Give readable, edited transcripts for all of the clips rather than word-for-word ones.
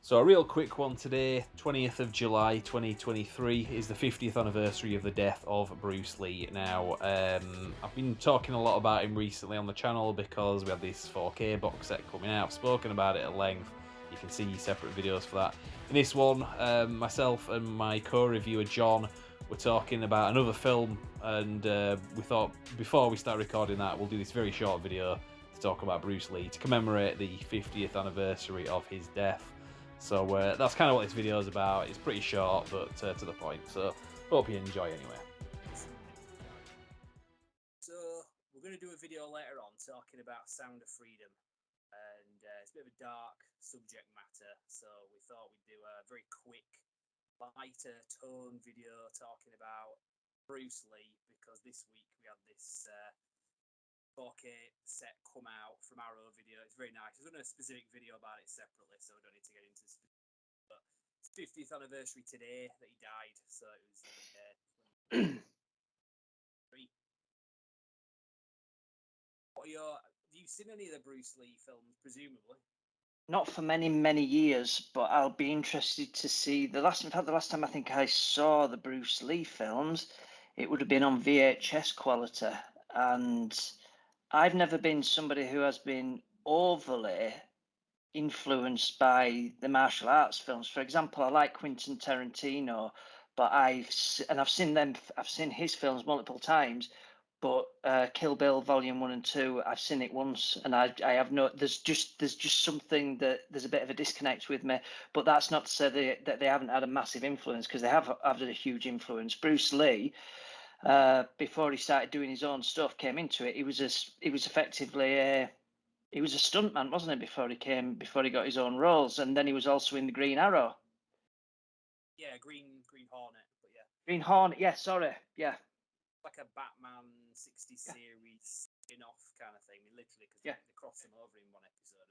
So a real quick one today, 20th of July 2023 is the 50th anniversary of the death of Bruce Lee. Now, I've been talking a lot about him recently on the channel because we have this 4K box set coming out. I've spoken about it at length. You can see separate videos for that. In this one, myself and my co-reviewer John were talking about another film, and we thought before we start recording that, we'll do this very short video to talk about Bruce Lee to commemorate the 50th anniversary of his death. So that's kind of what this video is about. It's pretty short, but to the point. So hope you enjoy anyway. So we're going to do a video later on talking about Sound of Freedom, and it's a bit of a dark subject matter. So we thought we'd do a very quick, lighter tone video talking about Bruce Lee, because this week we had this 4K set come out from Arrow Video. It's very nice. There's a specific video about it separately, so we don't need to get into the specifics. But it's 50th anniversary today that he died, so it was have you seen any of the Bruce Lee films, presumably? Not for many years, but I'll be interested to see the last time I think I saw the Bruce Lee films, it would have been on VHS quality, and I've never been somebody who has been overly influenced by the martial arts films. For example, I like Quentin Tarantino, but I've seen his films multiple times. But Kill Bill Volume 1 and 2, I've seen it once, and I have no. There's just something that there's a bit of a disconnect with me. But that's not to say that they haven't had a massive influence, because they have had a huge influence. Bruce Lee, before he started doing his own stuff, came into it. He was effectively he was a stuntman, wasn't he? Before he got his own roles, and then he was also in the Green Arrow. Yeah, Green Hornet, but yeah. Green Hornet, yeah. Sorry, yeah. Like a Batman 60 series spin-off kind of thing, literally, because they crossed him over in one episode.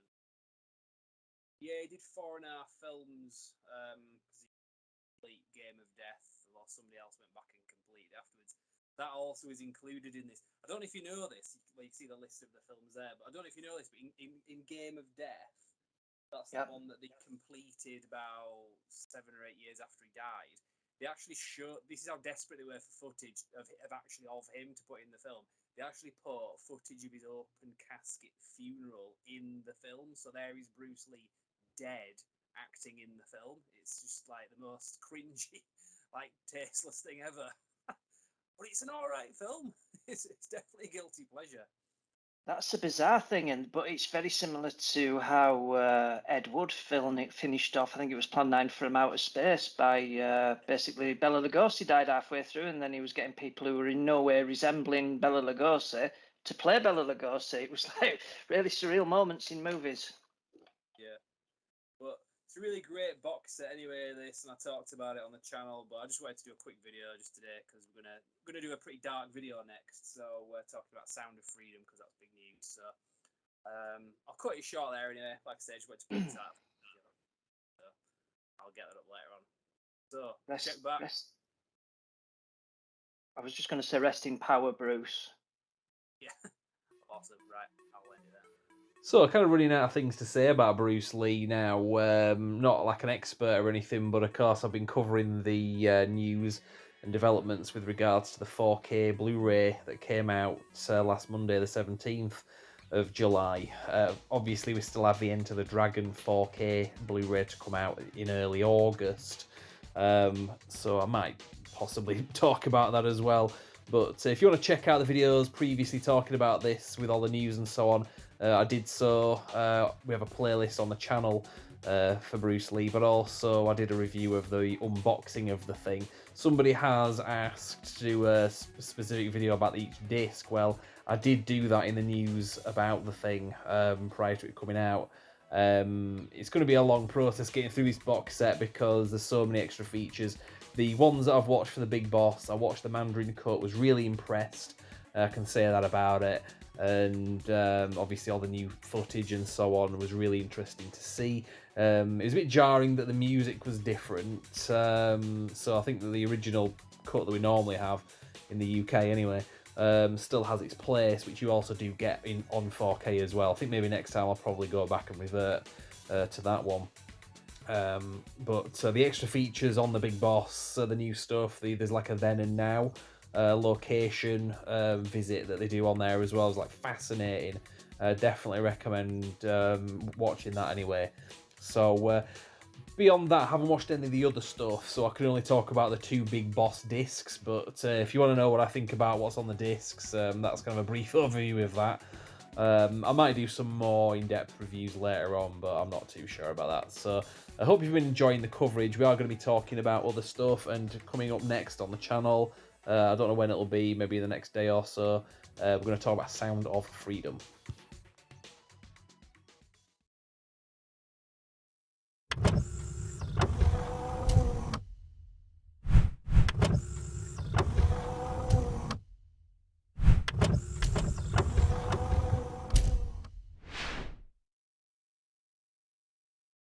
Yeah, he did 4.5 films because he complete Game of Death, while somebody else went back and completed afterwards. That also is included in this. I don't know if you know this. Well, you see the list of the films there, but I don't know if you know this. But in Game of Death, that's the one that they completed about 7 or 8 years after he died. They actually show, this is how desperate they were for footage of him to put in the film. They actually put footage of his open casket funeral in the film. So there is Bruce Lee dead acting in the film. It's just like the most cringy, like tasteless thing ever. But it's an alright film. It's definitely a guilty pleasure. That's a bizarre thing, but it's very similar to how Ed Wood finished off. I think it was Plan 9 from Outer Space by basically Bela Lugosi died halfway through, and then he was getting people who were in no way resembling Bela Lugosi to play Bela Lugosi. It was like really surreal moments in movies. Yeah, but it's a really great box set anyway, this, and I talked about it on the channel, but I just wanted to do a quick video just today because we're gonna do a pretty dark video next. So we're talking about Sound of Freedom because that's big news. So I'll cut it short there anyway. Like I said, just wanted to put that. So I'll get that up later on. So check back. I was just going to say rest in power, Bruce. Yeah, awesome. Right, I'll end it there. So, kind of running out of things to say about Bruce Lee now. Not like an expert or anything, but of course I've been covering the news and developments with regards to the 4K Blu-ray that came out last Monday, the 17th of July. Obviously, we still have the Enter the Dragon 4K Blu-ray to come out in early August. So I might possibly talk about that as well. But if you want to check out the videos previously talking about this with all the news and so on, I did so. We have a playlist on the channel for Bruce Lee, but also I did a review of the unboxing of the thing. Somebody has asked to do a specific video about each disc. Well, I did do that in the news about the thing prior to it coming out. It's going to be a long process getting through this box set because there's so many extra features. The ones that I've watched for the Big Boss, I watched the Mandarin cut, was really impressed. I can say that about it. And obviously all the new footage and so on was really interesting to see. It was a bit jarring that the music was different. So I think that the original cut that we normally have in the UK anyway still has its place, which you also do get on 4K as well. I think maybe next time I'll probably go back and revert to that one. But the extra features on the Big Boss, the new stuff, there's like a then and now location visit that they do on there as well. It's like fascinating. Definitely recommend watching that anyway. So beyond that, I haven't watched any of the other stuff, so I can only talk about the 2 Big Boss discs. But if you want to know what I think about what's on the discs, that's kind of a brief overview of that. I might do some more in-depth reviews later on, but I'm not too sure about that. So I hope you've been enjoying the coverage. We are going to be talking about other stuff, and coming up next on the channel, I don't know when it'll be, maybe the next day or so, we're going to talk about Sound of Freedom.